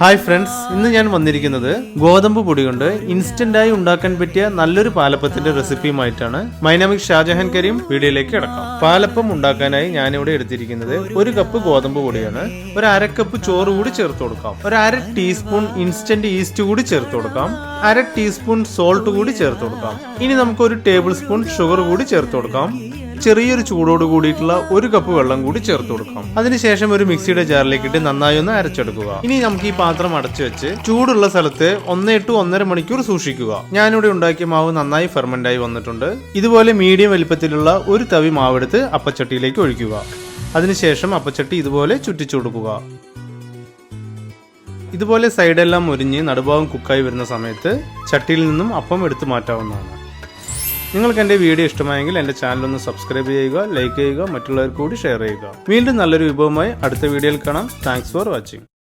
Hi friends, ഇന്ന് ഞാൻ വന്നിരിക്കുന്നത് ഗോതമ്പ് പൊടി കൊണ്ട് ഇൻസ്റ്റന്റായി ഉണ്ടാക്കാൻ പറ്റിയ നല്ലൊരു പാലപ്പത്തിന്റെ റെസിപ്പിയുമായിട്ടാണ്. My name is Shajahan Karim. വീഡിയോയിലേക്ക് കിടക്കാം. പാലപ്പം ഉണ്ടാക്കാനായി ഞാനിവിടെ എടുത്തിരിക്കുന്നത് 1 കപ്പ് ഗോതമ്പ് പൊടിയാണ്. ഒരു 1/2 കപ്പ് ചോറ് കൂടി ചേർത്ത് കൊടുക്കാം. ഒരു 1/2 ടീസ്പൂൺ ഇൻസ്റ്റന്റ് ഈസ്റ്റ് കൂടി ചേർത്ത് കൊടുക്കാം. 1/2 ടീസ്പൂൺ സോൾട്ട് കൂടി ചേർത്ത് കൊടുക്കാം. ഇനി നമുക്ക് 1 ടേബിൾ സ്പൂൺ ഷുഗർ കൂടി ചേർത്ത് കൊടുക്കാം. ചെറിയൊരു ചൂടോട് കൂടിയിട്ടുള്ള 1 കപ്പ് വെള്ളം കൂടി ചേർത്ത് കൊടുക്കാം. അതിനുശേഷം ഒരു മിക്സിയുടെ ജാറിലേക്ക് ഇട്ട് നന്നായി ഒന്ന് അരച്ചെടുക്കുക. ഇനി നമുക്ക് ഈ പാത്രം അടച്ചു വെച്ച് ചൂടുള്ള സ്ഥലത്ത് 1 to 1.5 മണിക്കൂർ സൂക്ഷിക്കുക. ഞാനിവിടെ ഉണ്ടാക്കിയ മാവ് നന്നായി ഫെർമെന്റ് ആയി വന്നിട്ടുണ്ട്. ഇതുപോലെ മീഡിയം വലിപ്പത്തിലുള്ള ഒരു തവി മാവെടുത്ത് അപ്പച്ചട്ടിയിലേക്ക് ഒഴിക്കുക. അതിനുശേഷം അപ്പച്ചട്ടി ഇതുപോലെ ചുറ്റിച്ചു കൊടുക്കുക. ഇതുപോലെ സൈഡെല്ലാം മുരിഞ്ഞ് നടുഭാഗം കുക്കായി വരുന്ന സമയത്ത് ചട്ടിയിൽ നിന്നും അപ്പം എടുത്തു മാറ്റാവുന്നതാണ്. നിങ്ങൾക്ക് എൻ്റെ വീഡിയോ ഇഷ്ടമായെങ്കിൽ എൻ്റെ ചാനൽ ഒന്ന് സബ്സ്ക്രൈബ് ചെയ്യുക, ലൈക്ക് ചെയ്യുക, മറ്റുള്ളവർക്ക് കൂടി ഷെയർ ചെയ്യുക. വീണ്ടും നല്ലൊരു വിഭവമായി അടുത്ത വീഡിയോയിൽ കാണാം. Thanks for watching.